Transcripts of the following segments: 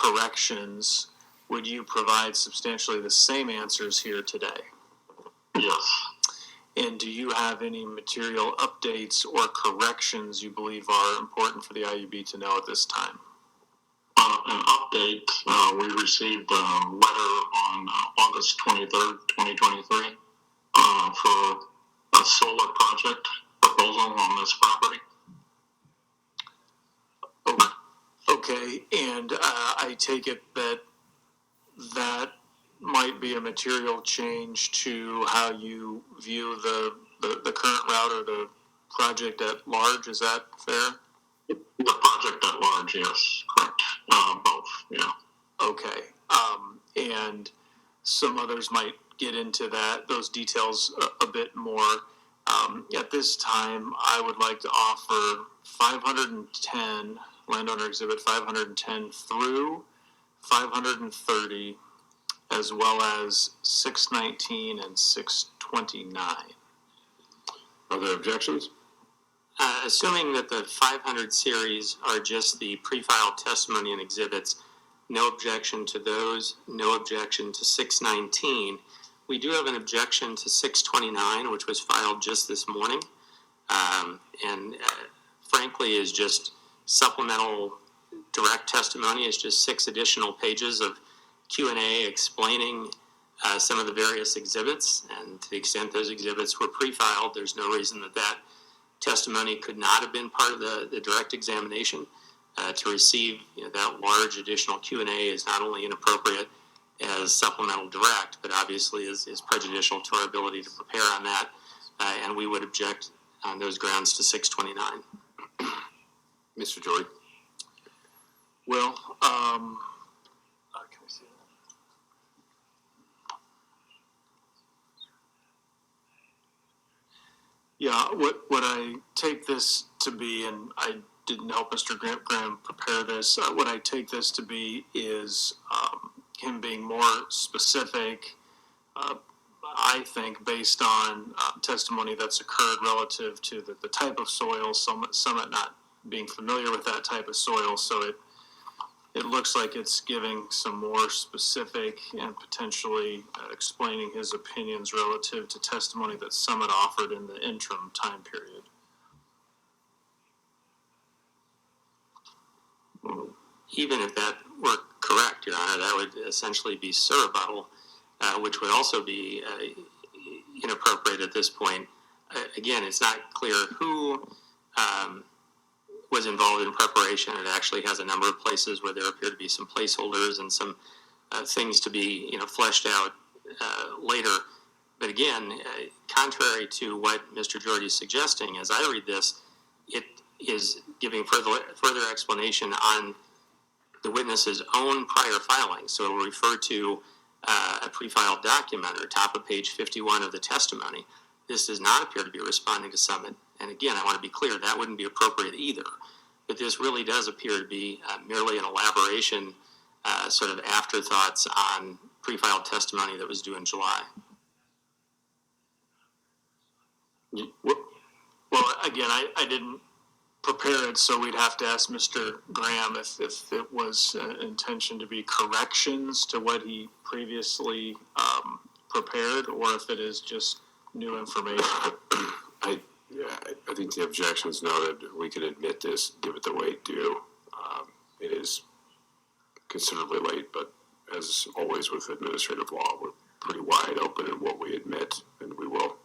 corrections, would you provide substantially the same answers here today? Yes. And do you have any material updates or corrections you believe are important for the IUB to know at this time? An update, we received a letter on August 23rd, 2023 for a solar project proposal on this property. Okay, and I take it that that might be a material change to how you view the current route or the project at large. Is that fair? The project at large, yes, correct. Both, yeah. Okay, and some others might get into those details a bit more. At this time, I would like to offer 510, Landowner Exhibit 510 through 530, as well as 619 and 629. Are there objections? Assuming that the 500 series are just the pre-filed testimony and exhibits, no objection to those, no objection to 619. We do have an objection to 629, which was filed just this morning, and frankly is just supplemental direct testimony. It's just 6 additional pages of Q&A explaining some of the various exhibits, and to the extent those exhibits were pre-filed, there's no reason that testimony could not have been part of the direct examination. To receive that large additional Q&A is not only inappropriate as supplemental direct, but obviously is prejudicial to our ability to prepare on that, and we would object on those grounds to 629. Mr. Jorde? Well, can I see that? Yeah, what I take this to be, and I didn't help Mr. Graham prepare this, what I take this to be is him being more specific, I think, based on testimony that's occurred relative to the type of soil, Summit not being familiar with that type of soil, so it looks like it's giving some more specific and potentially explaining his opinions relative to testimony that Summit offered in the interim time period. Even if that were correct, Your Honor, that would essentially be surrebuttal, which would also be inappropriate at this point. Again, it's not clear who was involved in preparation. It actually has a number of places where there appear to be some placeholders and some things to be fleshed out later. But again, contrary to what Mr. Jorde is suggesting, as I read this, it is giving further explanation on the witness's own prior filing. So it will refer to a pre-filed document or top of page 51 of the testimony. This does not appear to be responding to Summit. And again, I want to be clear, that wouldn't be appropriate either. But this really does appear to be merely an elaboration, sort of afterthoughts on pre-filed testimony that was due in July. Well, again, I didn't prepare it, so we'd have to ask Mr. Graham if it was intention to be corrections to what he previously prepared, or if it is just new information. I think the objection is noted. We can admit this, give it the weight due. It is considerably late, but as always with administrative law, we're pretty wide open in what we admit, and we will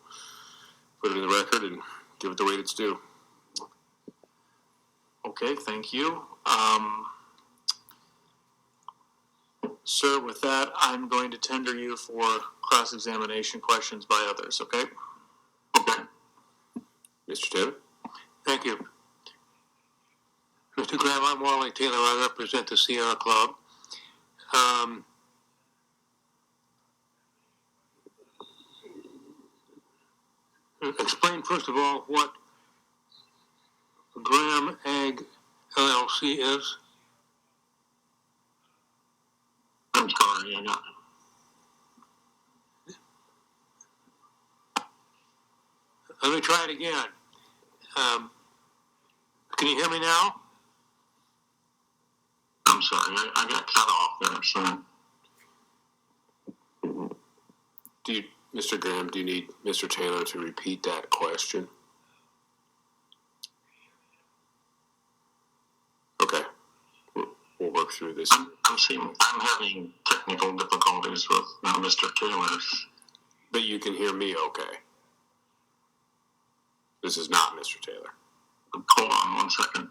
put it in the record and give it the weight it's due. Okay, thank you. Sir, with that, I'm going to tender you for cross-examination questions by others, okay? Okay. Mr. Taylor? Thank you. Mr. Graham, I'm Wally Taylor. I represent the Sierra Club. Explain, first of all, what Graham Ag LLC is. I'm sorry, I got it. Let me try it again. Can you hear me now? I'm sorry, I got cut off there, so. Mr. Graham, do you need Mr. Taylor to repeat that question? Okay, we'll work through this. I'm having technical difficulties with Mr. Taylor's. But you can hear me okay. This is not Mr. Taylor. Hold on 1 second.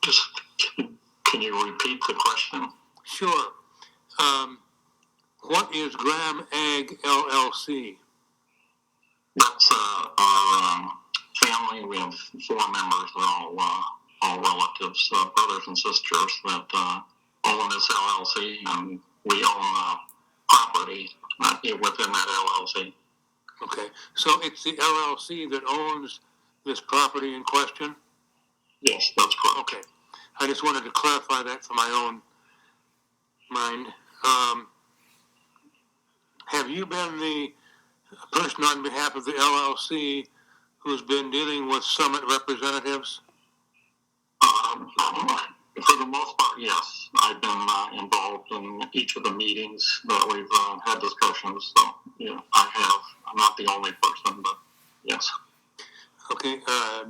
Just, can you repeat the question? Sure. What is Graham Ag LLC? That's our family. We have 4 members. They're all relatives, brothers and sisters that own this LLC, and we own property within that LLC. Okay, so it's the LLC that owns this property in question? Yes, that's correct. Okay, I just wanted to clarify that for my own mind. Have you been the person on behalf of the LLC who's been dealing with Summit representatives? For the most part, yes. I've been involved in each of the meetings that we've had discussions. So, yeah, I have. I'm not the only person, but yes. Okay,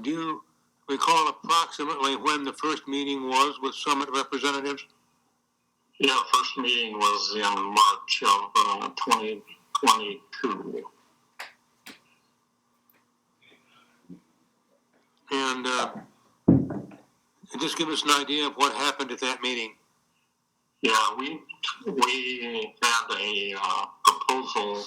do you recall approximately when the first meeting was with Summit representatives? Yeah, first meeting was in March of 2022. And just give us an idea of what happened at that meeting. Yeah, we had a proposal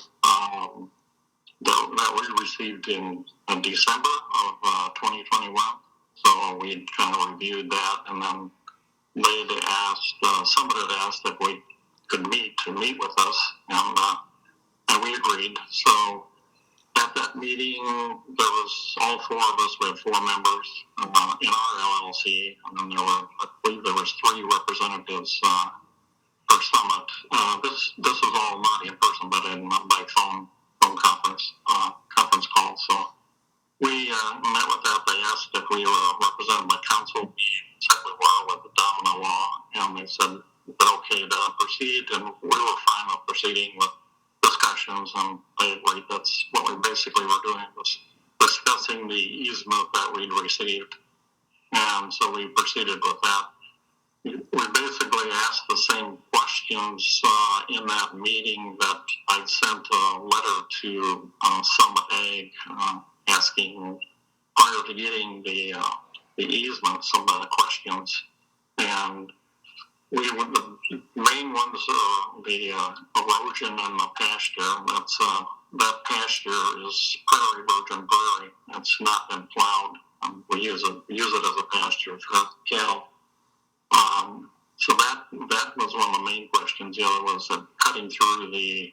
that we received in December of 2021. So we kind of reviewed that, and then they asked, somebody had asked if we could meet with us, and we agreed. So at that meeting, there was all 4 of us. We had 4 members in our LLC, and then I believe there was 3 representatives for Summit. This was all not in person, but by phone conference call. So we met with that. They asked if we were represented by counsel. We said we were with the domino law, and they said they're okay to proceed, and we were fine with proceeding with discussions, and they agreed. That's what we basically were doing, was discussing the easement that we'd received, and so we proceeded with that. We basically asked the same questions in that meeting that I'd sent a letter to Summit Ag asking prior to getting the easement some of the questions, and the main ones are the erosion and the pasture. That's that pasture is prairie, virgin prairie. It's not been plowed. We use it as a pasture for cattle. So that was one of the main questions. The other was cutting through the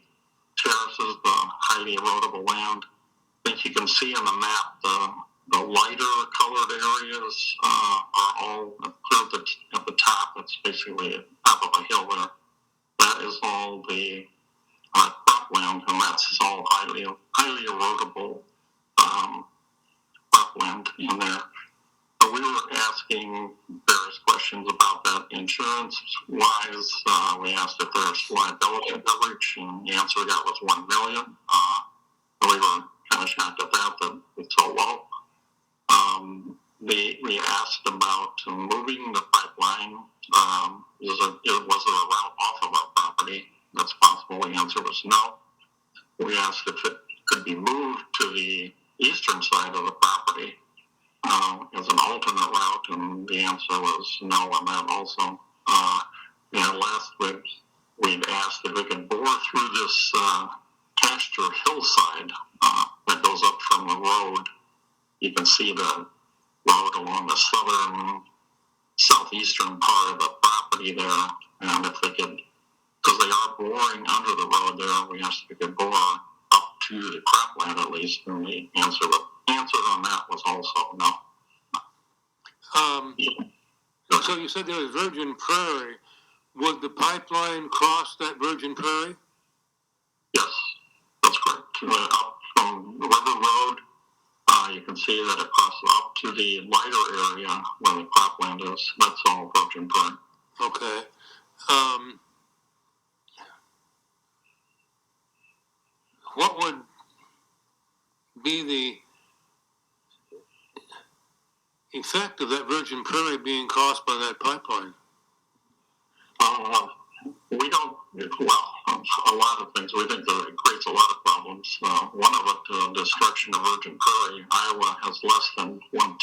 terraces, the highly erodible land. I think you can see on the map the lighter colored areas are all clear at the top. It's basically at the top of a hill there. That is all the cropland, and that's all highly erodible cropland in there. We were asking various questions about that insurance-wise. We asked if there's liability coverage, and the answer we got was $1 million. We were kind of shocked at that it's so low. We asked about moving the pipeline. Was there a route off of our property that's possible? The answer was no. We asked if it could be moved to the eastern side of the property as an alternate route, and the answer was no on that also. And last week, we'd asked if we could bore through this pasture hillside that goes up from the road. You can see the road along the southeastern part of the property there, and if they could, because they are boring under the road there, we asked if we could bore up to the cropland at least, and the answer on that was also no. So you said there was virgin prairie. Would the pipeline cross that virgin prairie? Yes, that's correct. Up from the River Road, you can see that it crosses up to the lighter area where the cropland is, that's all virgin prairie. Okay. What would be the effect of that virgin prairie being caused by that pipeline? We don't, well, a lot of things. We think that it creates a lot of problems. One of it, destruction of virgin prairie. Iowa has less than 0.1%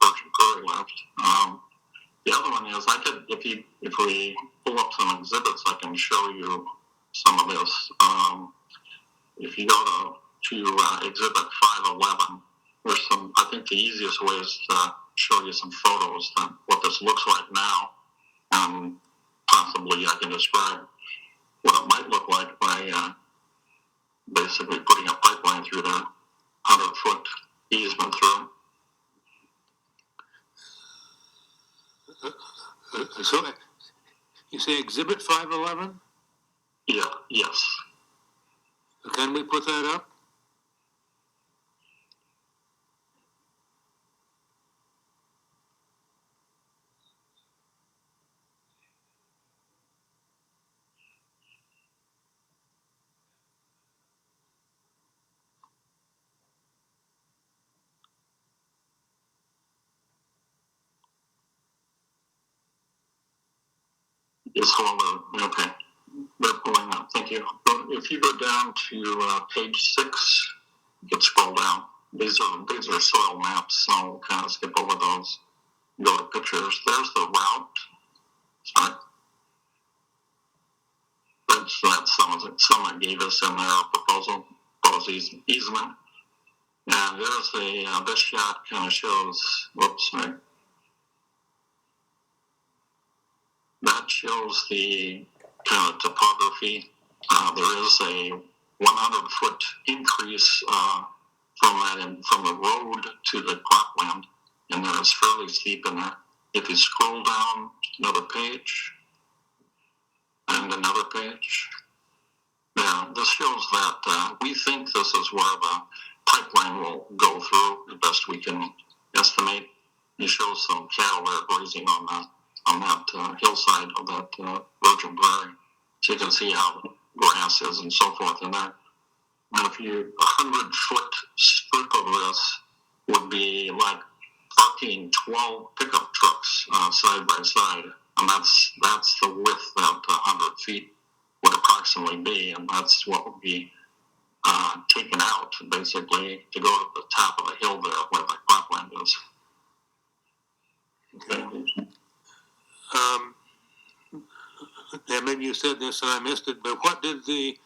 virgin prairie left. The other one is, if we pull up some exhibits, I can show you some of this. If you go to exhibit 511, there's some, I think the easiest way is to show you some photos of what this looks like now. And possibly I can describe what it might look like by basically putting a pipeline through there, 100-foot easement through. So you say exhibit 511? Yeah, yes. Can we put that up? Yes, okay. They're pulling up. Thank you. If you go down to page 6, you can scroll down. These are soil maps, so I'll kind of skip over those. Go to pictures. There's the route. Sorry. That's someone gave us in their proposed easement. And there's this shot kind of shows, whoops, sorry. That shows the kind of topography. There is a 100-foot increase from the road to the cropland, and then it's fairly steep in there. If you scroll down another page, and another page, yeah, this shows that we think this is where the pipeline will go through, the best we can estimate. It shows some cattle there grazing on that hillside of that virgin prairie, so you can see how grass is and so forth in there. And if you 100-foot strip of this would be like parking 12 pickup trucks side by side, and that's the width that 100 feet would approximately be, and that's what would be taken out basically to go to the top of the hill there where the cropland is. Okay. Yeah, maybe you said this and I missed it, but what did the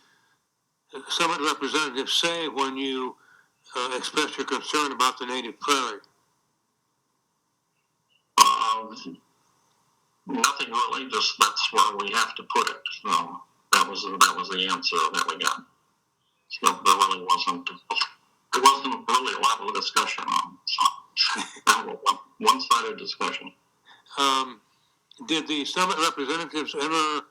summit representative say when you expressed your concern about the native prairie? Nothing really. Just that's where we have to put it. So that was the answer that we got. So there really wasn't really a lot of discussion on. So one-sided discussion. Did the summit representatives ever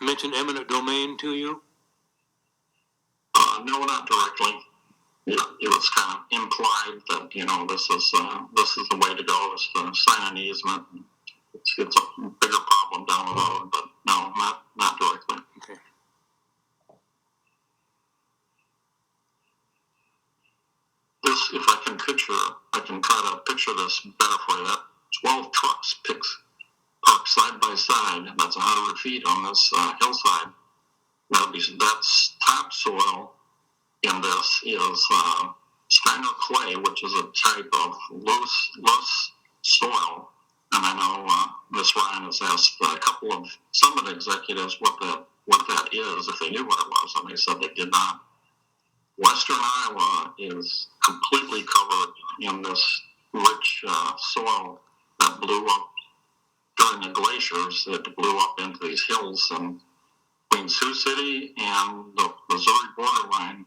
mention eminent domain to you? No, not directly. It was kind of implied that this is the way to go, is to sign an easement. It's a bigger problem down the road, but no, not directly. Okay. This, if I can try to picture this better for you. That 12 trucks parked side by side. That's 100 feet on this hillside. That's topsoil. In this is Steiner clay, which is a type of loose soil. And I know Ms. Ryan has asked some of the executives what that is, if they knew what it was, and they said they did not. Western Iowa is completely covered in this rich soil that blew up during the glaciers, that blew up into these hills, and between Sioux City and the Missouri borderline,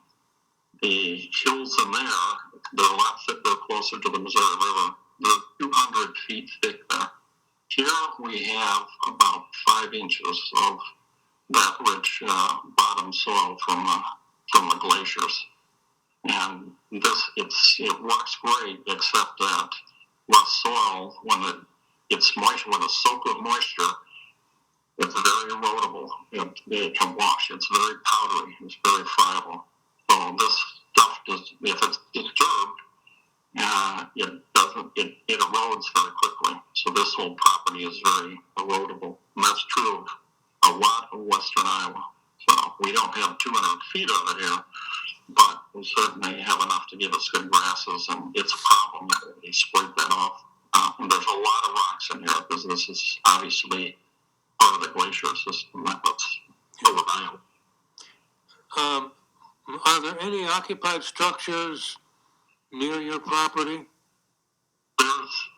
the hills in there, they're a lot thicker, closer to the Missouri River. They're 200 feet thick there. Here we have about 5 inches of that rich bottom soil from the glaciers. And it works great, except that less soil, when it's moisture, when it's soaked with moisture, it's very erodible. It can wash. It's very powdery. It's very friable. So this stuff, if it's disturbed, it erodes very quickly. So this whole property is very erodible. And that's true of a lot of western Iowa. So we don't have 200 feet of it here, but we certainly have enough to give us good grasses, and it's a problem that we scrape that off. And there's a lot of rocks in here because this is obviously part of the glacier system that's over Iowa. Are there any occupied structures near your property? There's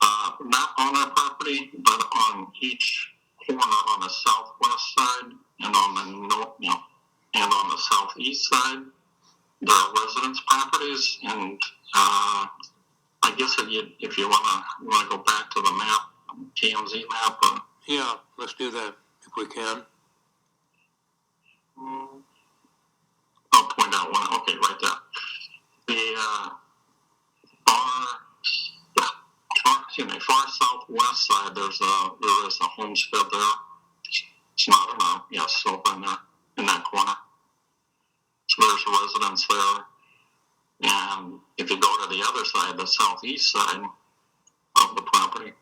not on our property, but on each corner on the southwest side and on the north, and on the southeast side, there are residence properties. And I guess if you want to go back to the map, TMZ map. Yeah, let's do that if we can. I'll point out one. Okay, right there. The far southwest side, there is a homestead there. It's not enough. Yes, over in there, in that corner. So there's a residence there. And if you go to the other side, the southeast side of the property.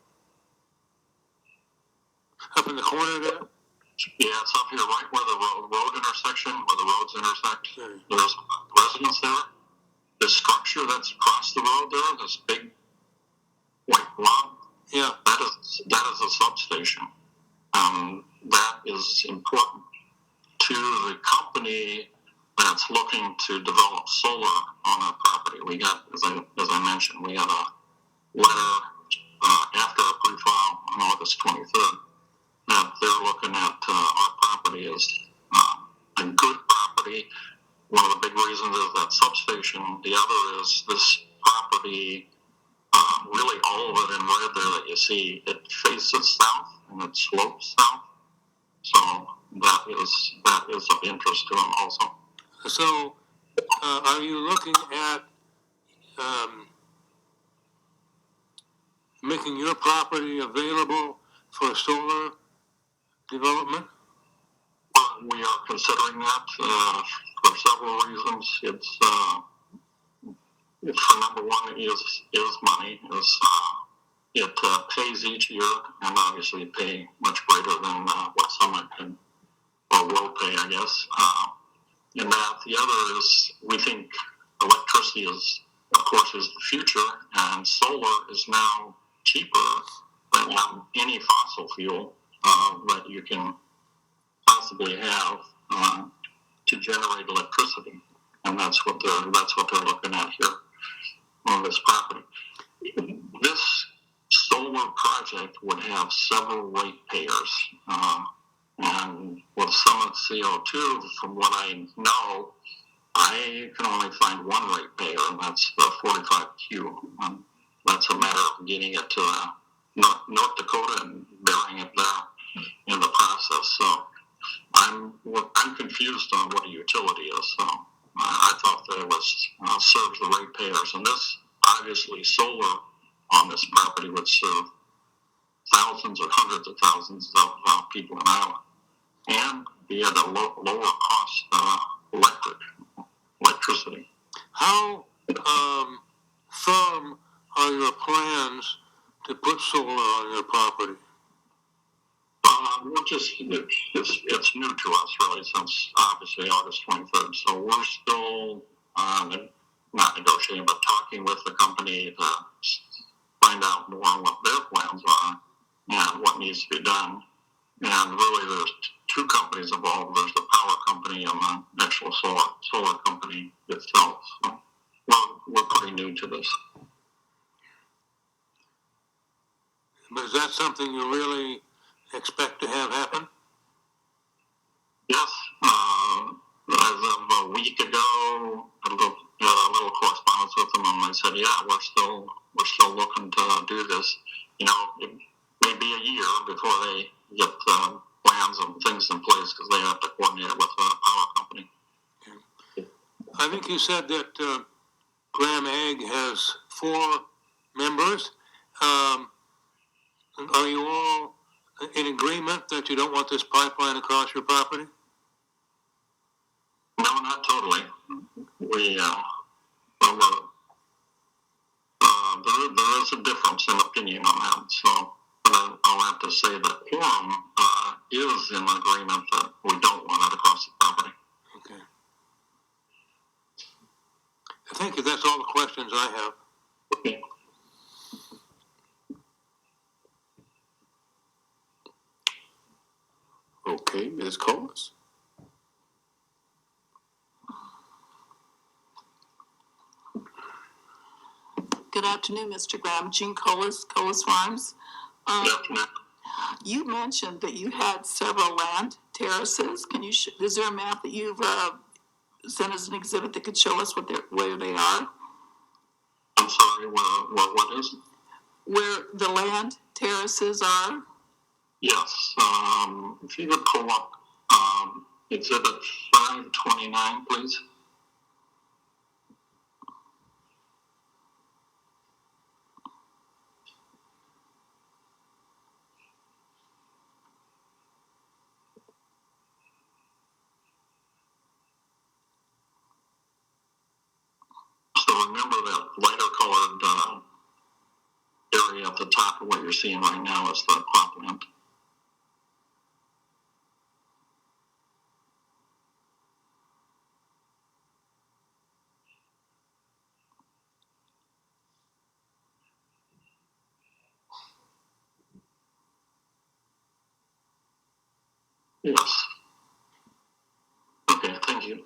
Up in the corner there? Yeah, it's up here right where the road intersection, where the roads intersect. There's a residence there. The structure that's across the road there, this big white blob, yeah, that is a substation. That is important to the company that's looking to develop solar on our property. We got, as I mentioned, we got a letter after our pre-file on August 23rd that they're looking at our property as a good property. One of the big reasons is that substation. The other is this property, really all of it in red there that you see, it faces south and it slopes south. So that is of interest to them also. So are you looking at making your property available for solar development? We are considering that for several reasons. It's for number one is money. It pays each year, and obviously pay much greater than what someone can or will pay, I guess. And that the other is we think electricity is, of course, is the future, and solar is now cheaper than any fossil fuel that you can possibly have to generate electricity, and that's what they're looking at here on this property. This solar project would have several ratepayers, and with Summit CO2, from what I know, I can only find one ratepayer, and that's the 45Q. That's a matter of getting it to North Dakota and burying it there in the process. So I'm confused on what a utility is. So I thought that it was serves the ratepayers, and this obviously solar on this property would serve thousands or hundreds of thousands of people in Iowa, and be at a lower cost electricity. How firm are your plans to put solar on your property? It's new to us, really, since obviously August 23rd. So we're still not negotiating, but talking with the company to find out more on what their plans are and what needs to be done. And really, there's two companies involved. There's the power company and the actual solar company itself. So we're pretty new to this. But is that something you really expect to have happen? Yes. As of a week ago, a little correspondence with them, and I said, "Yeah, we're still looking to do this." You know, it may be a year before they get plans and things in place because they have to coordinate with the power company. I think you said that Graham Ag has 4 members. Are you all in agreement that you don't want this pipeline across your property? No, not totally. There is a difference in opinion on that, so I'll have to say that quorum is in agreement that we don't want it across the property. Okay. Thank you. That's all the questions I have. Okay. Okay, Ms. Colas. Good afternoon, Mr. Graham. Jean Colas, Colas Farms. You mentioned that you had several land terraces. Can you? Is there a map that you've sent as an exhibit that could show us where they are? I'm sorry. What is? Where the land terraces are? Yes. If you would pull up exhibit 529, please. So remember that lighter colored area at the top of what you're seeing right now is the cropland. Yes. Okay, thank you.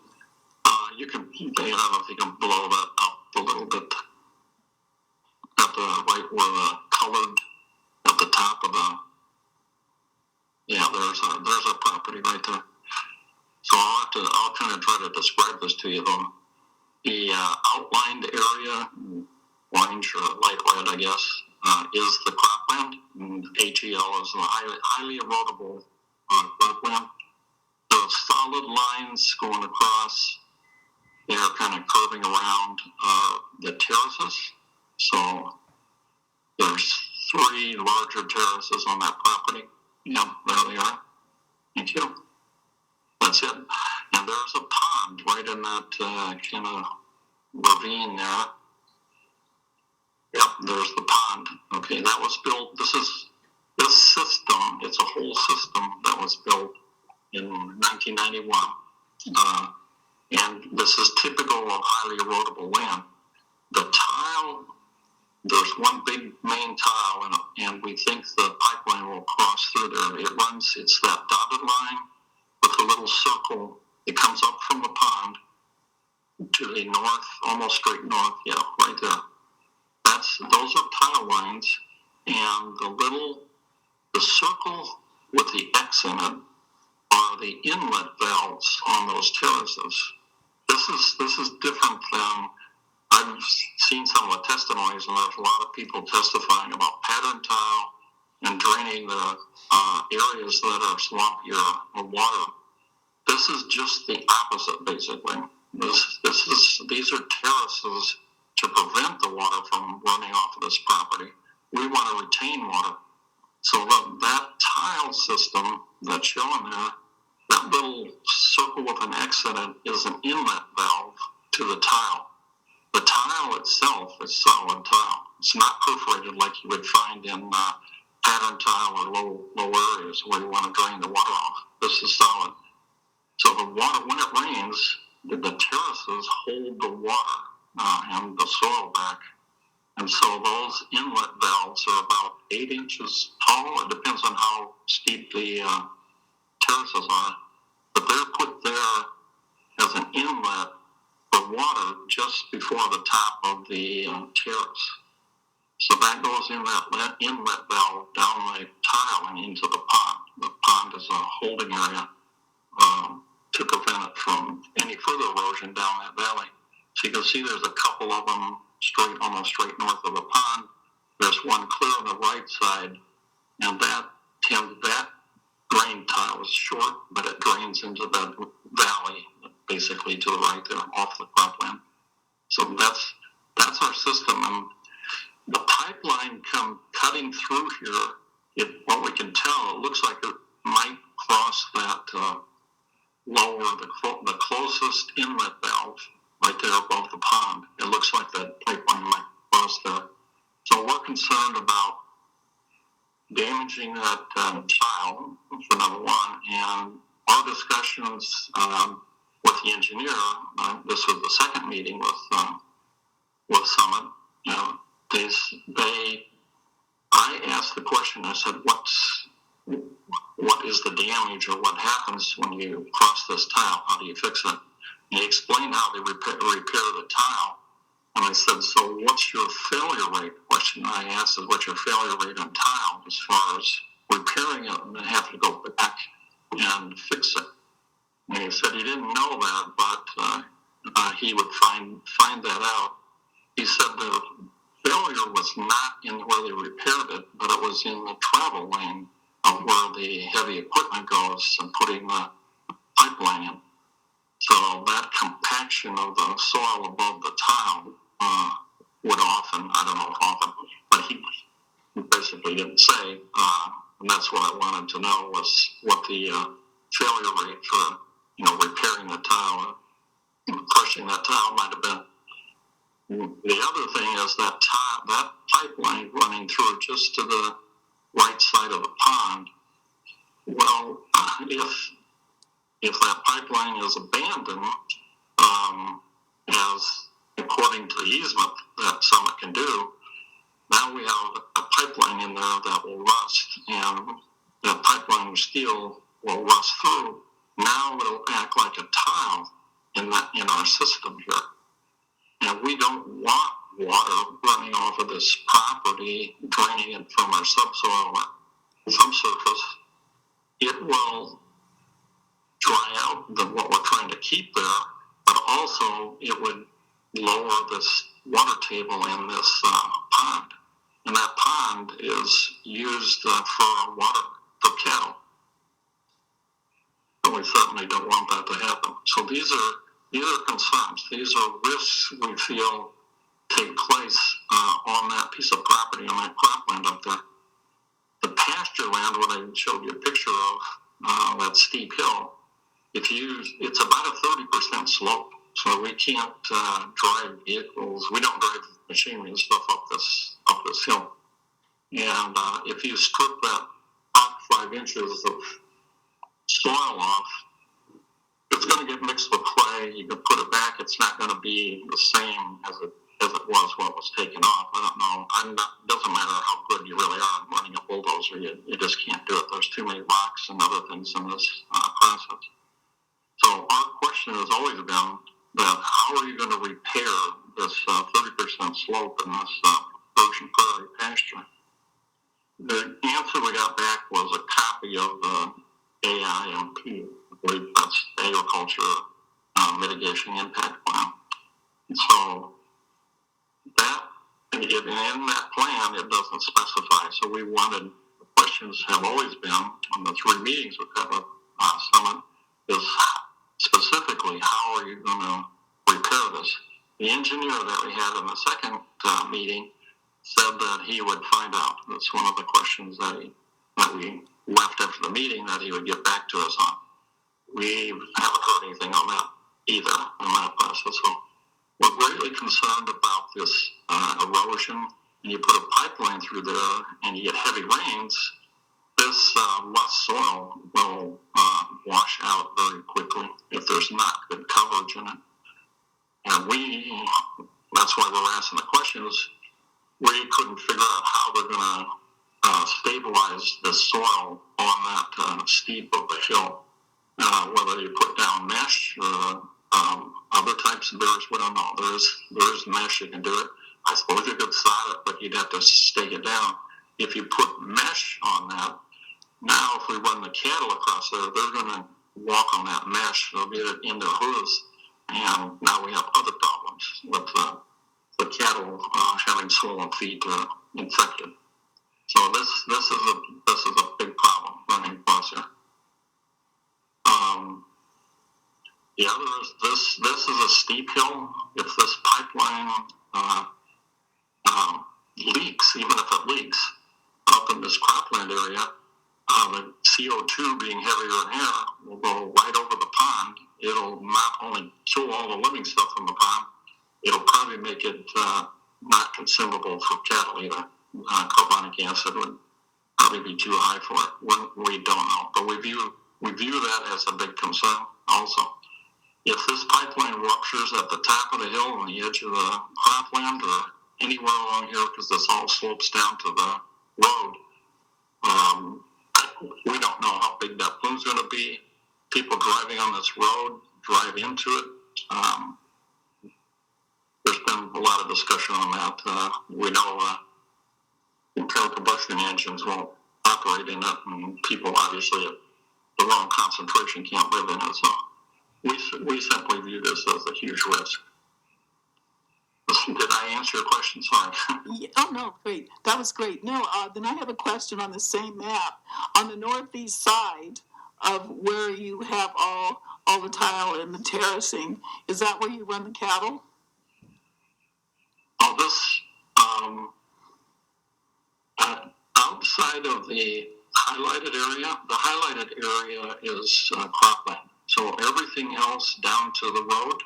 You can, I don't know if you can blow that up a little bit. At the right where the colored at the top of the, yeah, there's a property right there. So I'll kind of try to describe this to you though. The outlined area, orange or light red, I guess, is the cropland. And HEL is a highly erodible cropland. The solid lines going across, they're kind of curving around the terraces. So there's 3 larger terraces on that property. Yep, there they are. Thank you. That's it. And there's a pond right in that kind of ravine there. Yep, there's the pond. Okay, that was built. This system. It's a whole system that was built in 1991. And this is typical of highly erodible land. The tile, there's one big main tile, and we think the pipeline will cross through there. It's that dotted line with a little circle. It comes up from the pond to the north, almost straight north, yeah, right there. Those are tile lines, and the circle with the X in it are the inlet valves on those terraces. This is different than, I've seen some of the testimonies, and there's a lot of people testifying about pattern tile and draining the areas that are swampier or water. This is just the opposite, basically. These are terraces to prevent the water from running off of this property. We want to retain water. So that tile system that's shown there, that little circle with an X in it is an inlet valve to the tile. The tile itself is solid tile. It's not perforated like you would find in pattern tile or low areas where you want to drain the water off. This is solid. So the water, when it rains, the terraces hold the water and the soil back. And so those inlet valves are about 8 inches tall. It depends on how steep the terraces are. But they're put there as an inlet for water just before the top of the terrace. So that goes in that inlet valve down the tile and into the pond. The pond is a holding area to prevent it from any further erosion down that valley. So you can see there's a couple of them almost straight north of the pond. There's one clear on the right side, and that drain tile is short, but it drains into that valley, basically to the right there, off the cropland. So that's our system. And the pipeline come cutting through here, what we can tell, it looks like it might cross that lower, the closest inlet valve right there above the pond. It looks like that pipeline might cross there. So we're concerned about damaging that tile, for number one, and our discussions with the engineer, this was the second meeting with Summit, I asked the question, I said, what is the damage or what happens when you cross this tile? How do you fix it? And he explained how they repair the tile. And I said, so what's your failure rate? Question I asked is, what's your failure rate on tile as far as repairing it and then having to go back and fix it? And he said he didn't know that, but he would find that out. He said the failure was not in where they repaired it, but it was in the travel lane of where the heavy equipment goes and putting the pipeline in. So that compaction of the soil above the tile would often, I don't know if often, but he basically didn't say, and that's what I wanted to know was what the failure rate for, repairing the tile, crushing that tile might have been. The other thing is that pipeline running through just to the right side of the pond. Well, if that pipeline is abandoned, as according to the easement that Summit can do, now we have a pipeline in there that will rust, and that pipeline of steel will rust through. Now it'll act like a tile in our system here. And we don't want water running off of this property, draining it from our subsoil, subsurface. It will dry out what we're trying to keep there, but also it would lower this water table in this pond. And that pond is used for water for cattle. And we certainly don't want that to happen. So these are concerns. These are risks we feel take place on that piece of property, on that cropland up there. The pasture land, what I showed you a picture of, that steep hill, it's about a 30% slope. So we can't drive vehicles. We don't drive machinery and stuff up this hill. And if you strip that 5 inches of soil off, it's going to get mixed with clay. You can put it back. It's not going to be the same as it was when it was taken off. I don't know. It doesn't matter how good you really are running a bulldozer. You just can't do it. There's too many rocks and other things in this process. So our question has always been that how are you going to repair this 30% slope in this virgin prairie pasture? The answer we got back was a copy of the AIMP. I believe that's Agriculture Mitigation Impact Plan. So that, in that plan, it doesn't specify. So we wanted, the questions have always been, on the 3 meetings we've had with Summit, is specifically, how are you going to repair this? The engineer that we had in the second meeting said that he would find out. That's one of the questions that we left after the meeting, that he would get back to us on. We haven't heard anything on that either in that process. So we're greatly concerned about this erosion. And you put a pipeline through there and you get heavy rains, this rust soil will wash out very quickly if there's not good coverage in it. And that's why we're asking the questions. We couldn't figure out how they're going to stabilize the soil on that steep of the hill. Whether you put down mesh or other types of barriers, we don't know. There is mesh, you can do it. I suppose you could sod it, but you'd have to stake it down. If you put mesh on that, now if we run the cattle across there, they're going to walk on that mesh. They'll get it in their hooves, and now we have other problems with the cattle having swollen feet or infected. So this is a big problem running across there. The other is this is a steep hill. If this pipeline leaks, even if it leaks, up in this cropland area, the CO2 being heavier in air will go right over the pond. It'll not only kill all the living stuff in the pond, it'll probably make it not consumable for cattle either. Carbonic acid would probably be too high for it. We don't know, but we view that as a big concern also. If this pipeline ruptures at the top of the hill on the edge of the cropland or anywhere along here, because this all slopes down to the road, we don't know how big that plume's going to be. People driving on this road drive into it. There's been a lot of discussion on that. We know internal combustion engines won't operate in it, and people obviously at the wrong concentration can't live in it. So we simply view this as a huge risk. Did I answer your question? Sorry. Yeah, oh, no, great. That was great. No, then I have a question on the same map. On the northeast side of where you have all the tile and the terracing, is that where you run the cattle? Oh, this, outside of the highlighted area, the highlighted area is cropland. So everything else down to the road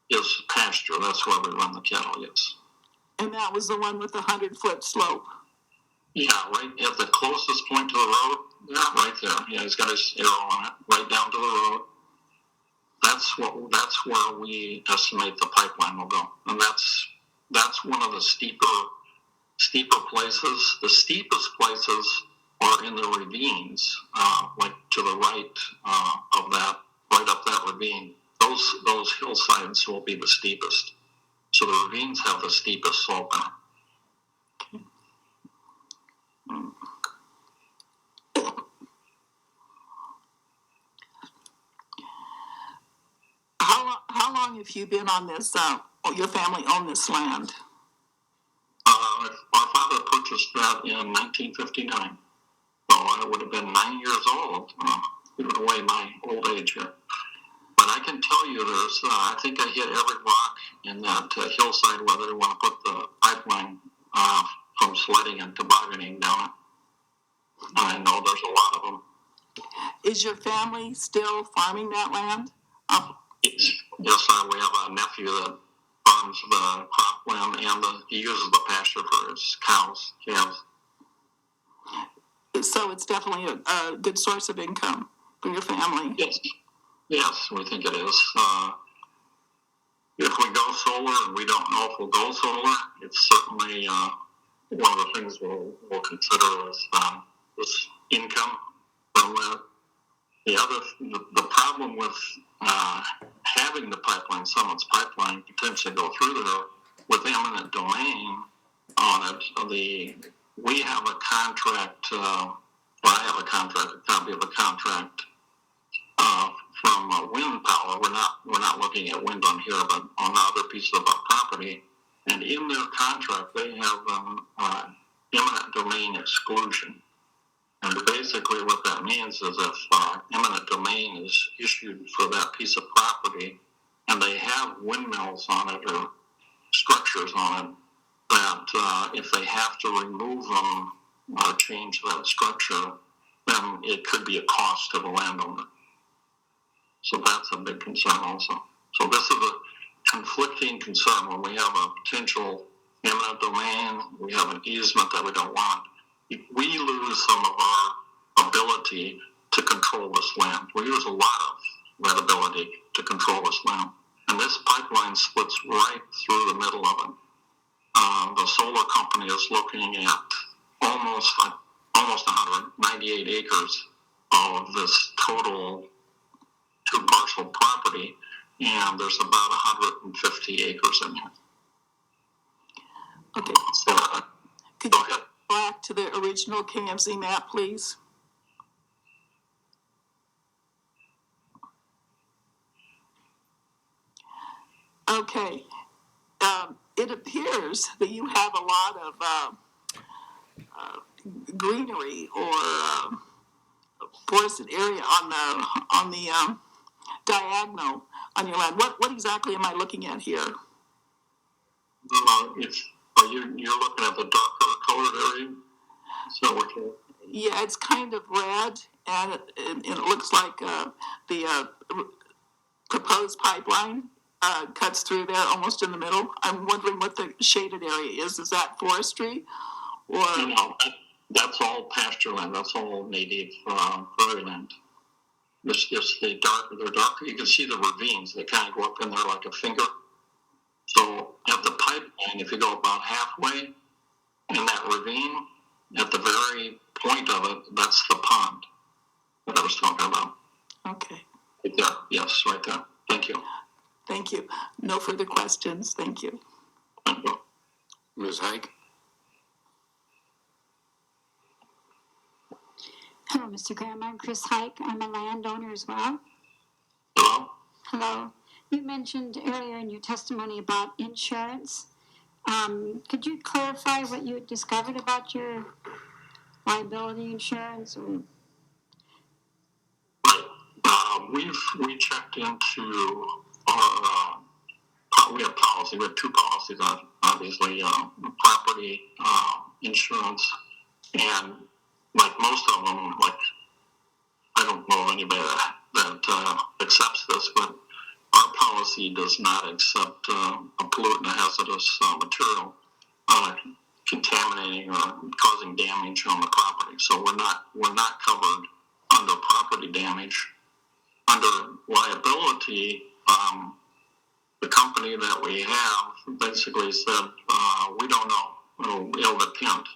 is pasture. That's where we run the cattle, yes. And that was the one with the 100-foot slope? Yeah, right at the closest point to the road. Yeah, right there. Yeah, he's got his arrow on it, right down to the road. That's where we estimate the pipeline will go. And that's one of the steeper places. The steepest places are in the ravines, like to the right of that, right up that ravine. Those hillsides will be the steepest. So the ravines have the steepest slope in it. How long have you been on this, your family owned this land? Our father purchased that in 1959. So I would have been 9 years old, giving away my old age here. But I can tell you there's, I think I hit every rock in that hillside where they want to put the pipeline from sledding and tobogganing down it. I know there's a lot of them. Is your family still farming that land? Yes, we have a nephew that farms the cropland and he uses the pasture for his cows. Calves. So it's definitely a good source of income for your family. Yes, we think it is. If we go solar, and we don't know if we'll go solar, it's certainly one of the things we'll consider as this income from that. The problem with having the pipeline, Summit's pipeline, potentially go through there with eminent domain on it. We have a contract. I have a contract, a copy of a contract from wind power. We're not looking at wind on here, but on the other pieces of our property. And in their contract, they have eminent domain exclusion. And basically what that means is if eminent domain is issued for that piece of property and they have windmills on it or structures on it, that if they have to remove them or change that structure, then it could be a cost to the landowner. So that's a big concern also. So this is a conflicting concern when we have a potential eminent domain, we have an easement that we don't want. We lose some of our ability to control this land. We lose a lot of that ability to control this land. And this pipeline splits right through the middle of it. The solar company is looking at almost 198 acres of this total two-parcel property, and there's about 150 acres in here. Okay. So, Could go you ahead. go back to the original KMZ map, please? Okay. It appears that you have a lot of greenery or forested area on the diagonal on your land. What exactly am I looking at here? You're looking at the darker colored area? Is that what you're? Yeah, it's kind of red, and it looks like the proposed pipeline cuts through there almost in the middle. I'm wondering what the shaded area is. Is that forestry? Or No, that's all pasture land. That's all native prairie land. It's just they're darker. You can see the ravines. They kind of go up in there like a finger. So at the pipeline, if you go about halfway in that ravine, at the very point of it, that's the pond that I was talking about. okay, Right there. Yes, right there. Thank you. thank you. No further questions. Thank you. Thank you. Ms. Hike? Hello, Mr. Graham. I'm Chris Hike. I'm a landowner as well. Hello? Hello. You mentioned earlier in your testimony about insurance. Could you clarify what you discovered about your liability insurance? Or... We checked into our, we have policy, we have two policies, obviously, property insurance, and like most of them, like, I don't know anybody that accepts this, but our policy does not accept a pollutant, a hazardous material contaminating or causing damage on the property. So we're not covered under property damage. Under liability, the company that we have basically said, we don't know. It'll depend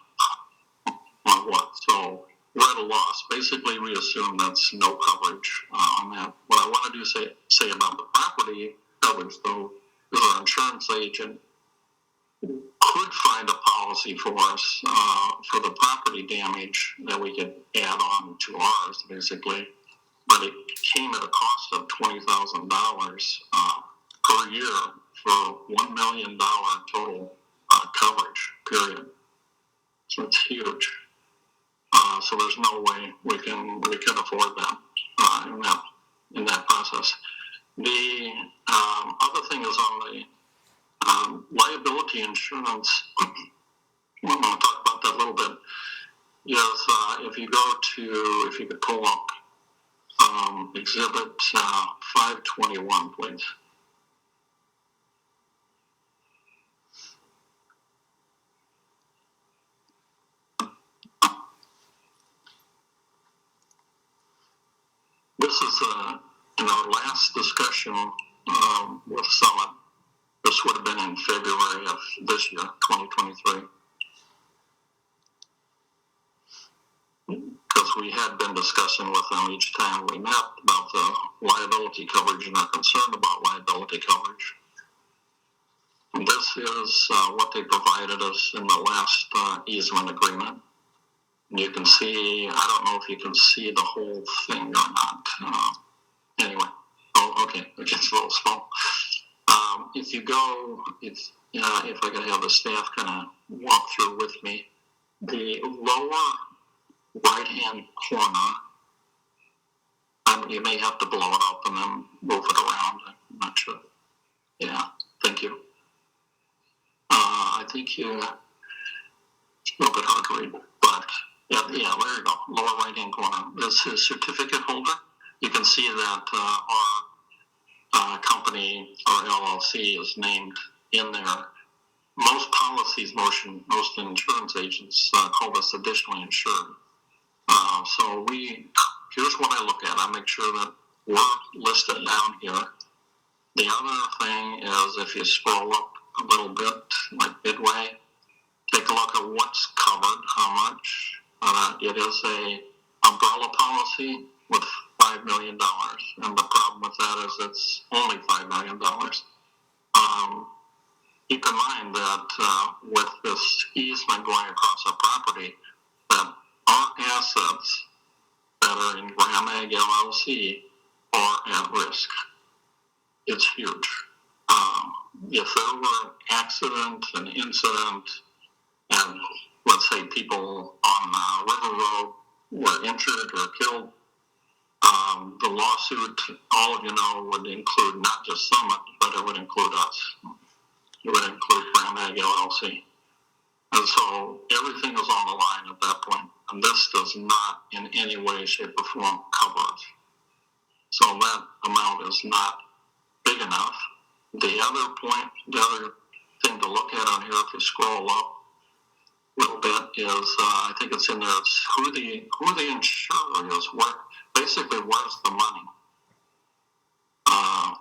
on what. So we're at a loss. Basically, we assume that's no coverage on that. What I want to do say about the property coverage, though, is our insurance agent could find a policy for us for the property damage that we could add on to ours, basically. But it came at a cost of $20,000 per year for $1 million total coverage, period. So it's huge. So there's no way we can afford that in that process. The other thing is on the liability insurance. We're going to talk about that a little bit. Yes, if you could pull up Exhibit 521, please. This is in our last discussion with Summit. This would have been in February of this year, 2023. Because we had been discussing with them each time we met about the liability coverage and our concern about liability coverage. And this is what they provided us in the last easement agreement. And you can see, I don't know if you can see the whole thing or not. Anyway, okay, it's a little small. If you go, if I could have the staff kind of walk through with me, the lower right-hand corner, you may have to blow it up and then move it around. I'm not sure. Yeah, thank you. I think it's a little bit hard to read, but yeah, there you go. Lower right-hand corner. This is certificate holder. You can see that our company, our LLC, is named in there. Most policies, most insurance agents call us additionally insured. So here's what I look at. I make sure that we're listed down here. The other thing is if you scroll up a little bit, like midway, take a look at what's covered, how much. It is a umbrella policy with $5 million. And the problem with that is it's only $5 million. Keep in mind that with this easement going across the property, that our assets that are in Graham Ag LLC are at risk. It's huge. If there were an accident, an incident, and let's say people on River Road were injured or killed, the lawsuit, all of you know, would include not just Summit, but it would include us. it would include Grand Ag LLC. And so everything is on the line at that point. And this does not in any way, shape, or form cover it. So that amount is not big enough. The other point, the other thing to look at on here, if you scroll up a little bit, is I think it's in there, it's who the insurer is, basically where's the money.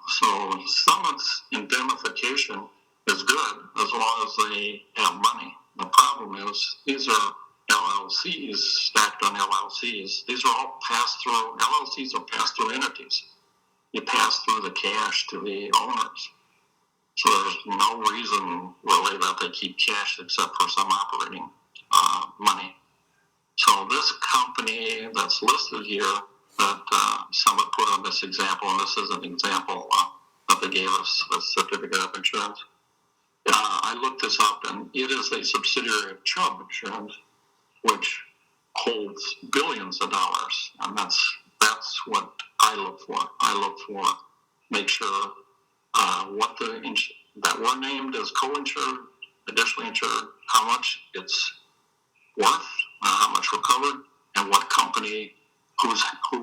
So Summit's indemnification is good as long as they have money. The problem is these are LLCs stacked on LLCs. These are all pass-through, LLCs are pass-through entities. You pass through the cash to the owners. So there's no reason really that they keep cash except for some operating money. So this company that's listed here that someone put on this example, and this is an example that they gave us a certificate of insurance. I looked this up, and it is a subsidiary of Chubb Insurance, which holds billions of dollars, and that's what I look for. I look for, make sure that we're named as co-insured, additionally insured, how much it's worth, how much we're covered, and what company who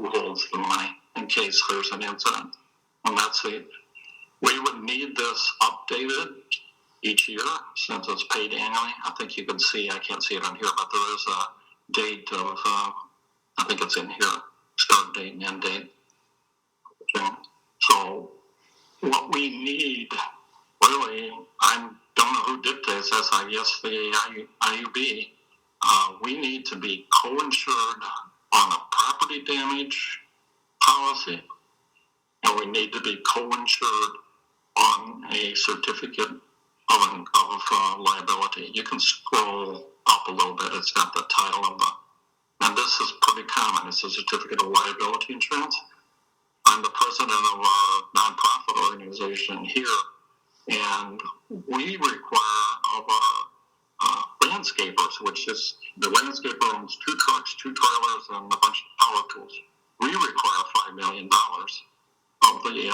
holds the money in case there's an incident. And that's it. We would need this updated each year since it's paid annually. I think you can see, I can't see it on here, but there is a date of, I think it's in here, start date and end date. Okay. So what we need, really, I don't know who dictates this, I guess the IUB, we need to be co-insured on a property damage policy, and we need to be co-insured on a certificate of liability. You can scroll up a little bit, it's got the title of and this is pretty common, it's a certificate of liability insurance. I'm the president of a nonprofit organization here, and we require of our landscapers, which is the landscaper owns 2 trucks, 2 trailers, and a bunch of power tools. We require $5 million of the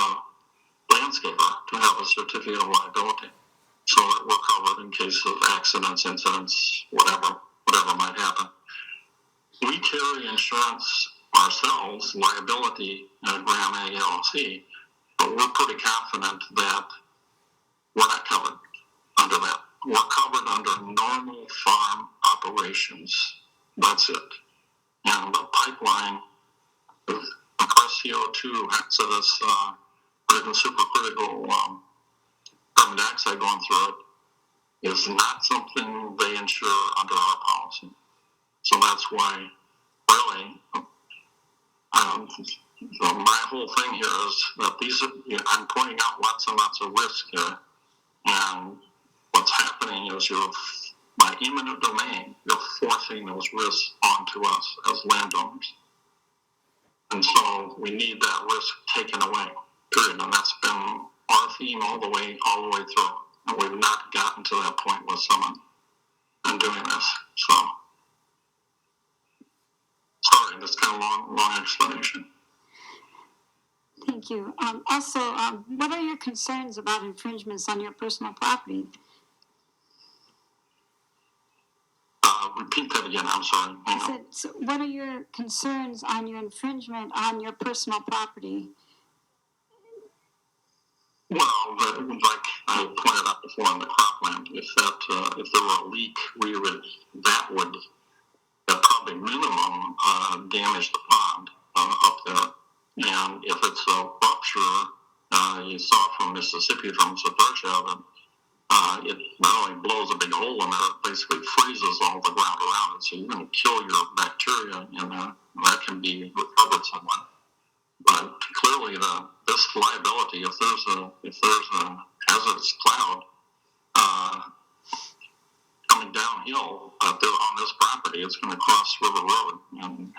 landscaper to have a certificate of liability, so that we're covered in case of accidents, incidents, whatever might happen. We carry insurance ourselves, liability at Graham Ag LLC, but we're pretty confident that we're not covered under that. We're covered under normal farm operations. That's it. And the pipeline, compressed CO2, hazardous, supercritical carbon dioxide going through it, is not something they insure under our policy. So that's why, really, so my whole thing here is that I'm pointing out lots and lots of risk here, and what's happening is my eminent domain, you're forcing those risks onto us as landowners. And so we need that risk taken away, period. And that's been our theme all the way through. And we've not gotten to that point with someone and doing this. So, sorry, that's kind of long explanation. Thank you. Also, what are your concerns about infringements on your personal property? Repeat that again, I'm sorry. I said, so what are your concerns on your infringement on your personal property? Well, like I pointed out before in the cropland, if there were a leak, that would at probably minimum damage the pond up there. And if it's a rupture, you saw from Mississippi, from Sapercha, that it not only blows a big hole in there, it basically freezes all the ground around it. So you're going to kill your bacteria in there. That can be recovered somewhat. But clearly, this liability, if there's a hazardous cloud coming downhill out there on this property, it's going to cross River Road, and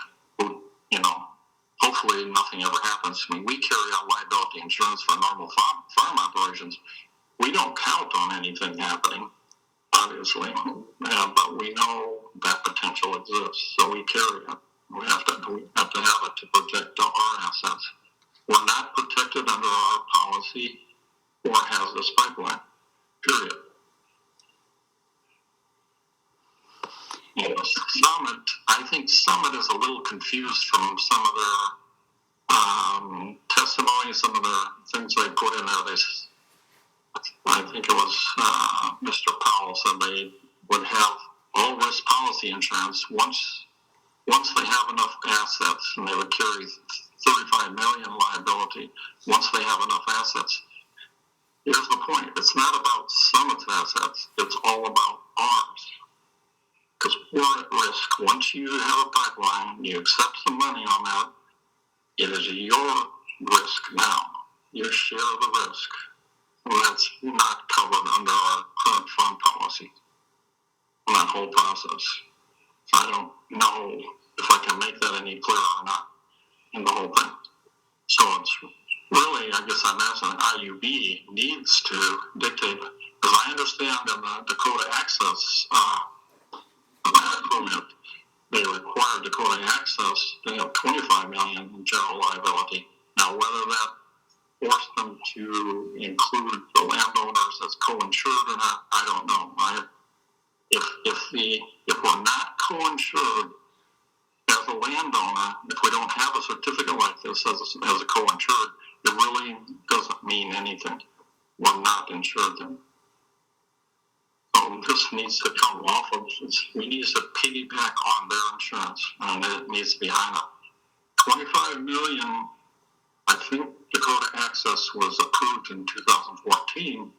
hopefully nothing ever happens. I mean, we carry out liability insurance for normal farm operations. We don't count on anything happening, obviously, but we know that potential exists, so we carry it. We have to have it to protect our assets. We're not protected under our policy or hazardous pipeline, period. Summit, I think Summit is a little confused from some of their testimony, some of the things they put in there. I think it was Mr. Powell said they would have all risk policy insurance once they have enough assets, and they would carry 35 million liability once they have enough assets. Here's the point: it's not about Summit's assets; it's all about ours. Because we're at risk. Once you have a pipeline, you accept some money on that, it is your risk now, your share of the risk. And that's not covered under our current fund policy, and that whole process. So I don't know if I can make that any clearer or not in the whole thing. So it's really, I guess I'm asking, IUB needs to dictate, because I understand in the Dakota Access permit, they require Dakota Access to have 25 million in general liability. Now, whether that forced them to include the landowners as co-insured or not, I don't know. If we're not co-insured as a landowner, if we don't have a certificate like this as a co-insured, it really doesn't mean anything. We're not insured then. So this needs to come off of, we need to piggyback on their insurance, and it needs to be high enough. 25 million, I think Dakota Access was approved in 2014.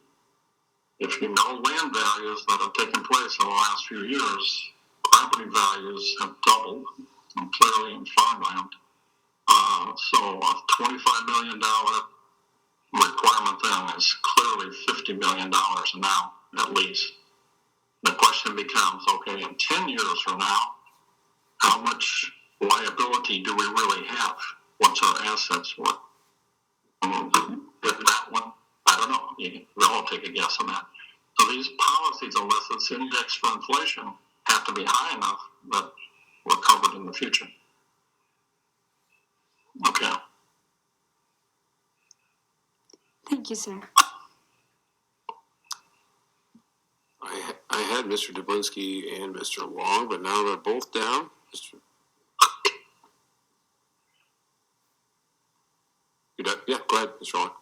If you know land values that have taken place in the last few years, property values have doubled, and clearly in farmland. So a $25 million requirement then is clearly $50 million now, at least. The question becomes, okay, in 10 years from now, how much liability do we really have? What's our assets worth? If that one, I don't know. We'll all take a guess on that. So these policies, unless it's indexed for inflation, have to be high enough that we're covered in the future. Okay. Thank you, sir. I had Mr. Dubinsky and Mr. Long, but now they're both down. You done? Yeah, go ahead, Mr. Long.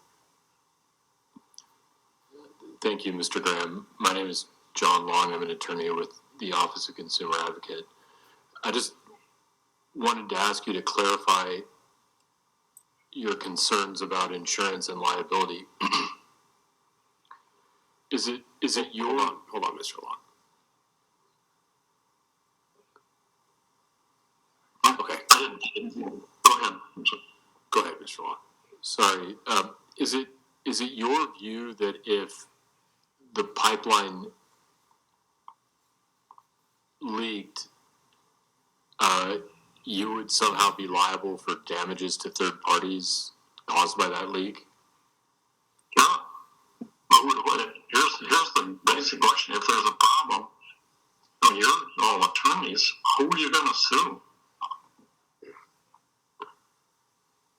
Thank you, Mr. Graham. My name is John Long. I'm an attorney with the Office of Consumer Advocate. I just wanted to ask you to clarify your concerns about insurance and liability. Is it your... Hold on, Mr. Long. Okay. Go ahead. Go ahead, Mr. Long. Sorry. Is it your view that if the pipeline leaked, you would somehow be liable for damages to third parties caused by that leak? Yeah. Here's the basic question. If there's a problem, you're all attorneys, who are you going to sue?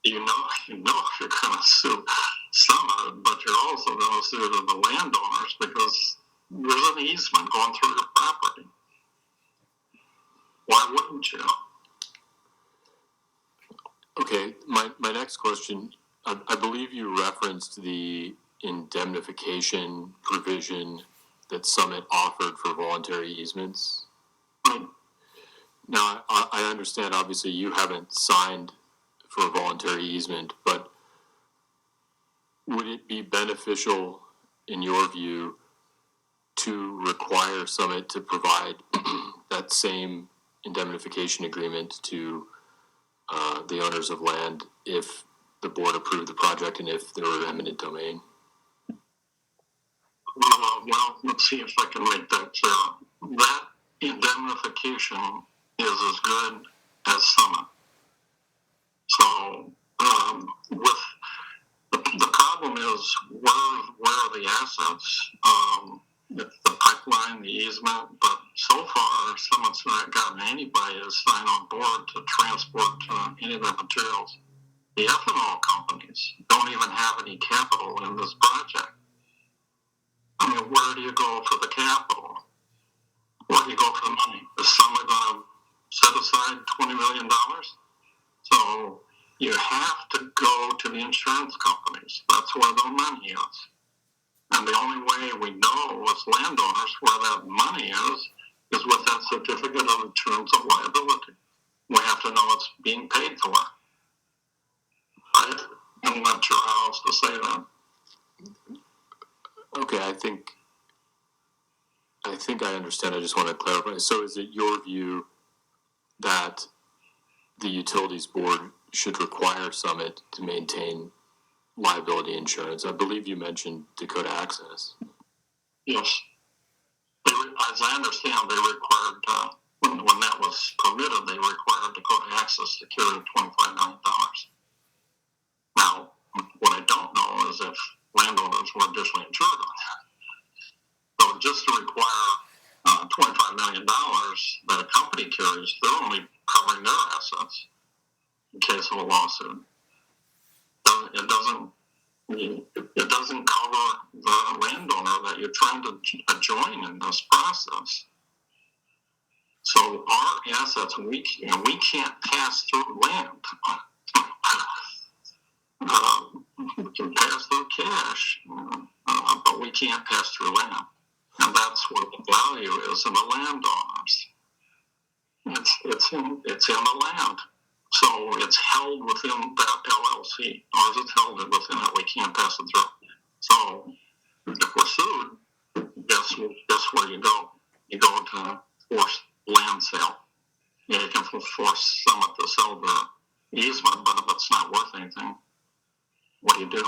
You know you're going to sue someone, but you're also going to sue the landowners because there's an easement going through your property. Why wouldn't you? Okay, my next question, I believe you referenced the indemnification provision that Summit offered for voluntary easements. Now, I understand, obviously, you haven't signed for a voluntary easement, but would it be beneficial, in your view, to require Summit to provide that same indemnification agreement to the owners of land if the board approved the project and if there were eminent domain? Well, let's see if I can make that clear. That indemnification is as good as Summit. So, with the problem is where are the assets? The pipeline, the easement, but so far Summit's not gotten anybody to sign on board to transport any of their materials. The ethanol companies don't even have any capital in this project. I mean, where do you go for the capital? Where do you go for the money? Does Summit certificate of terms of liability. We have to know it's being paid for. I'm not sure how else to say that. Okay, I think I understand. I just want to clarify. So is it your view that the Utilities Board should require Summit to maintain liability insurance? I believe you mentioned Dakota Access. Yes. As I understand, they required, when that was permitted, they required Dakota Access to carry $25 million. Now, what I don't know is if landowners were additionally insured on that. So just to require $25 million that a company carries, they're only covering their assets in case of a lawsuit. It doesn't cover the landowner that you're trying to join in this process. So our assets, we can't pass through land. We can pass through cash, but we can't pass through land. And that's what the value is in the landowners. It's in the land. So it's held within that LLC. Ours is held within it. We can't pass it through. So if we're sued, guess where you go? You go to force land sale. Yeah, you can force Summit to sell the easement, but if it's not worth anything, what do you do?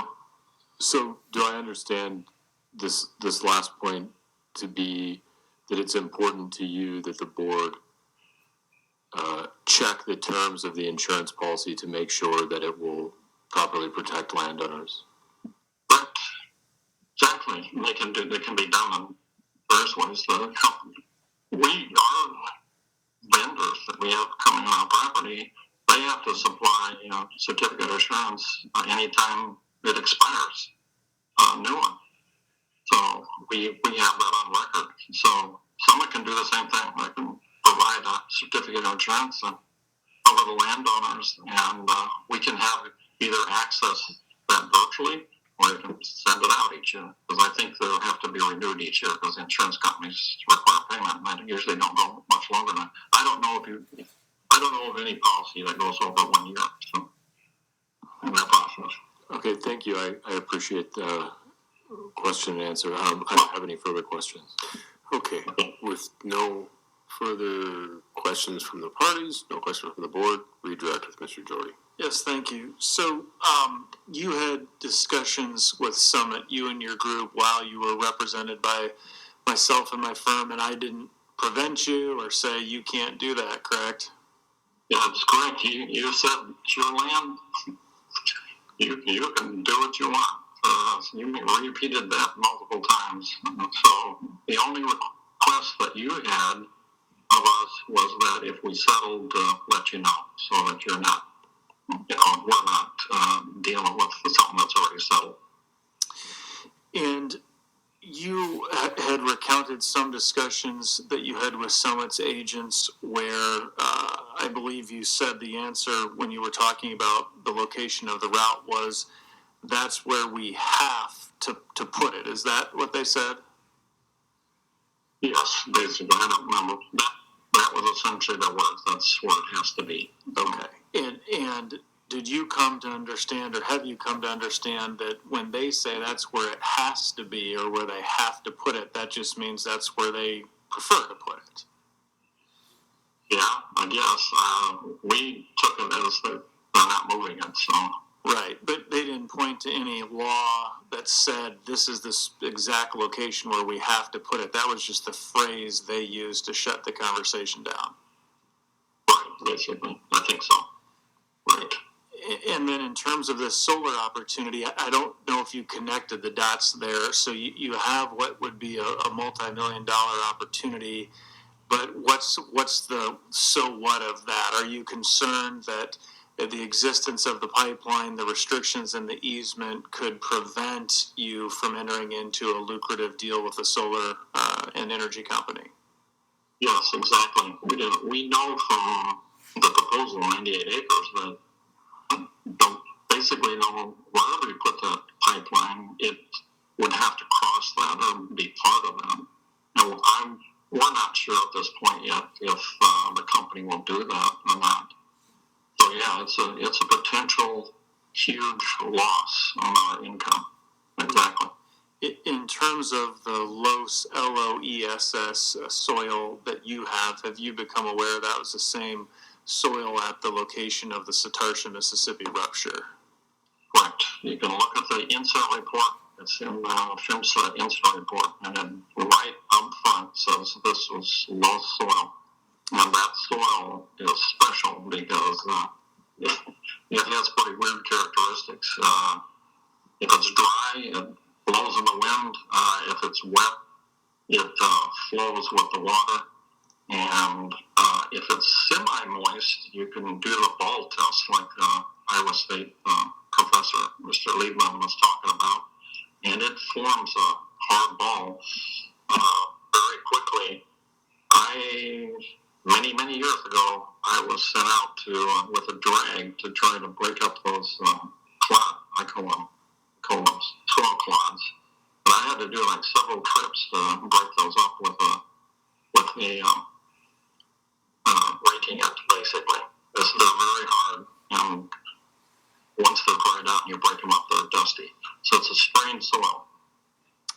So do I understand this last point to be that it's important to you that the board check the terms of the insurance policy to make sure that it will properly protect landowners? But exactly, they can be done in various ways. Our vendors that we have coming on our property, they have to supply certificate of insurance anytime it expires, a new one. So we have that on record. So someone can do the same thing. They can provide a certificate of insurance and cover the landowners, and we can have either access that virtually or you can send it out each year. Because I think they'll have to be renewed each year because the insurance companies require payment, and they usually don't go much longer than that. I don't know of any policy that goes over 1 year. So in that process. Okay, thank you. I appreciate the question and answer. I don't have any further questions. Okay, with no further questions from the parties, no questions from the board, redirect with Mr. Jorde. Yes, thank you. So you had discussions with Summit, you and your group, while you were represented by myself and my firm, and I didn't prevent you or say you can't do that, correct? Yeah, that's correct. You said it's your land. You can do what you want. You repeated that multiple times. So the only request that you had of us was that if we settled, let you know, so that you're not, we're not dealing with something that's already settled. And you had recounted some discussions that you had with Summit's agents where I believe you said the answer when you were talking about the location of the route was that's where we have to put it. Is that what they said? Yes, basically. I don't remember. That was essentially the words. That's where it has to be. Okay. And did you come to understand, or have you come to understand, that when they say that's where it has to be or where they have to put it, that just means that's where they prefer to put it? Yeah, I guess. We took it as they're not moving it, so. Right, but they didn't point to any law that said this is this exact location where we have to put it. That was just the phrase they used to shut the conversation down. Right, basically. I think so. Right. And then in terms of this solar opportunity, I don't know if you connected the dots there. So you have what would be a multi-million-dollar opportunity, but what's the so what of that? Are you concerned that the existence of the pipeline, the restrictions in the easement could prevent you from entering into a lucrative deal with a solar and energy company? Yes, exactly. We know from the proposal, 98 acres, that basically wherever you put the pipeline, it would have to cross that or be part of that. And we're not sure at this point yet do that or not. So yeah, it's a potential huge loss on our income. Exactly. In terms of the LOESS soil that you have you become aware that was the same soil at the location of the Satartia, Mississippi rupture? Correct. You can look at the insert report. It's in FIMSA insert report, and then right up front says this was low soil. And that soil is special because it has pretty weird characteristics. If it's dry, it blows in the wind. If it's wet, it flows with the water. And if it's semi-moist, you can do the ball test like Iowa State professor, Mr. Liebman, was talking about. And it forms a hard ball very quickly. Many years ago, I was sent out to with a drag to try to break up those I call them soil clods. And I had to do like several trips to break those up with a raking it, basically. They're very hard, and once they're dried out and you break them up, they're dusty. So it's a strained soil,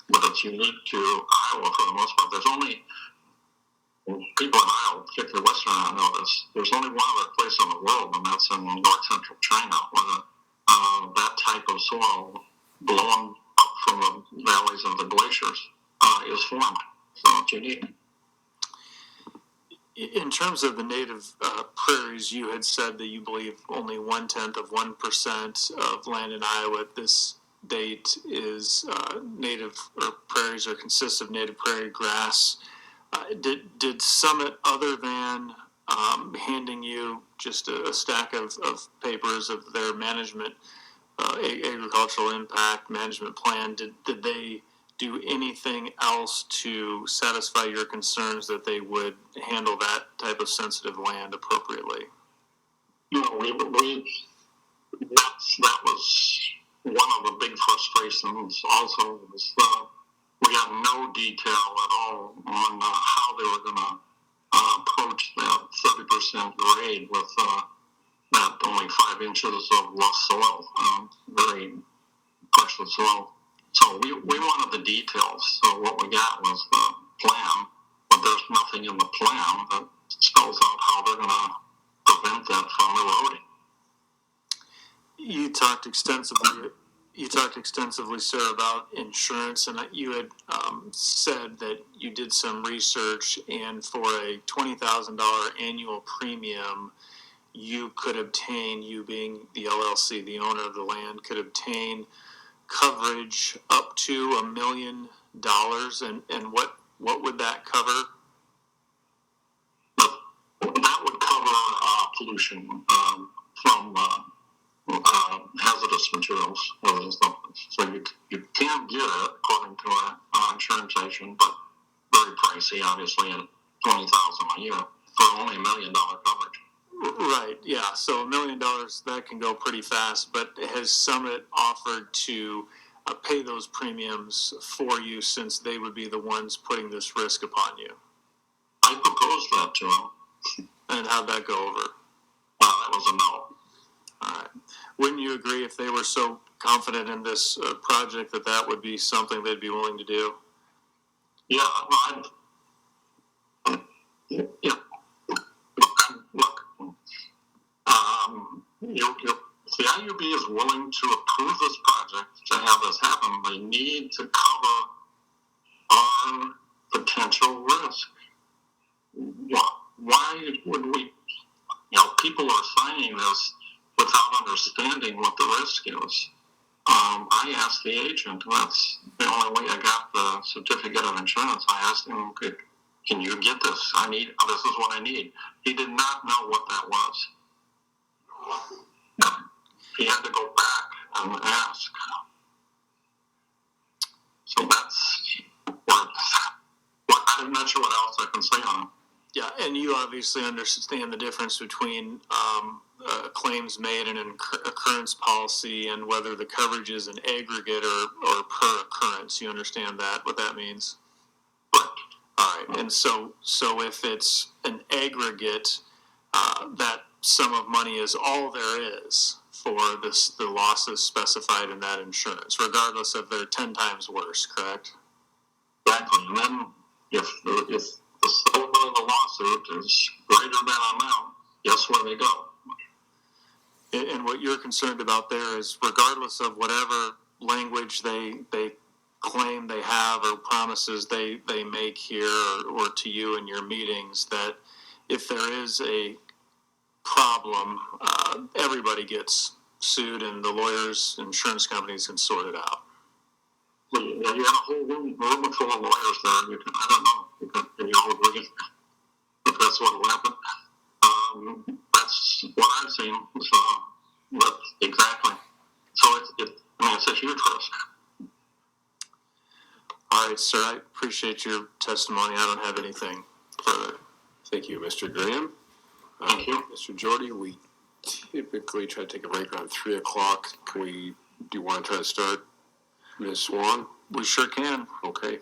but it's unique to Iowa for the most part. There's only people in Iowa, particularly Western Iowa, know this. There's only one other place in the world, and that's in north central China, where that type of soil blown up from the valleys of the glaciers is formed. So it's unique. In terms of the native prairies, you had said that you believe only 0.1% of land in Iowa at this date is native, or prairies, or consists of native prairie grass. Did Summit, other than handing you just a stack of papers of their management, agricultural impact management plan, did they do anything else to satisfy your concerns that they would handle that type of sensitive land appropriately? No, that was one of the big frustrations. Also, was we got no detail at all on how they were going to approach that 30% grade with that only 5 inches of lost soil, very precious soil. So we wanted the details. So what we got was the plan, but there's nothing in the plan that spells out how they're going to prevent that from eroding. You talked extensively, sir, about insurance, and you had said that you did some research, and for a $20,000 annual premium, you could obtain, you being the LLC, the owner of the land, could obtain coverage up to $1 million. And what would that cover? That would cover pollution from hazardous materials. So you can get it according to our insurance agent, but very pricey, obviously, at $20,000 a year for only $1 million coverage. Right, yeah. So $1 million, that can go pretty fast. But has Summit offered to pay those premiums for you, since they would be the ones putting this risk upon you? I proposed that to them. And how'd that go over? That was a no. All right. Wouldn't you agree, if they were so confident in this project, that would be something they'd be willing to do? Yeah, yeah. Look, if the IUB is willing to approve this project to have this happen, they need to cover our potential risk. Why would we? People are signing this without understanding what the risk is. I asked the agent, that's the only way I got the certificate of insurance. I asked him, can you get this? This is what I need. He did not know what that was. He had to go back and ask. So that's I'm not sure what else I can say on it. Yeah, and you obviously understand the difference between claims made and an occurrence policy, and whether the coverage is an aggregate or per occurrence. You understand that, what that means? Right. All right, and so if it's an aggregate, that sum of money is all there is for the losses specified in that insurance, regardless if they're 10 times worse, correct? Exactly. And then if the settlement of the lawsuit is greater than amount, guess where they go? And what you're concerned about there is regardless of whatever language they claim they have or promises they make here or to you in your meetings, that if there is a problem, everybody gets sued and the lawyers, insurance companies can sort it out. You have a whole room full of lawyers there. I don't know. Can you all agree if that's what will happen? That's what I've seen. So, but exactly. So it's a huge risk. All right, sir, I appreciate your testimony. I don't have anything further. Thank you, Mr. Graham. Thank you. Mr. Jorde, we typically try to take a break around 3 o'clock. Do you want to try to start, Ms. Swan? We sure can. Okay.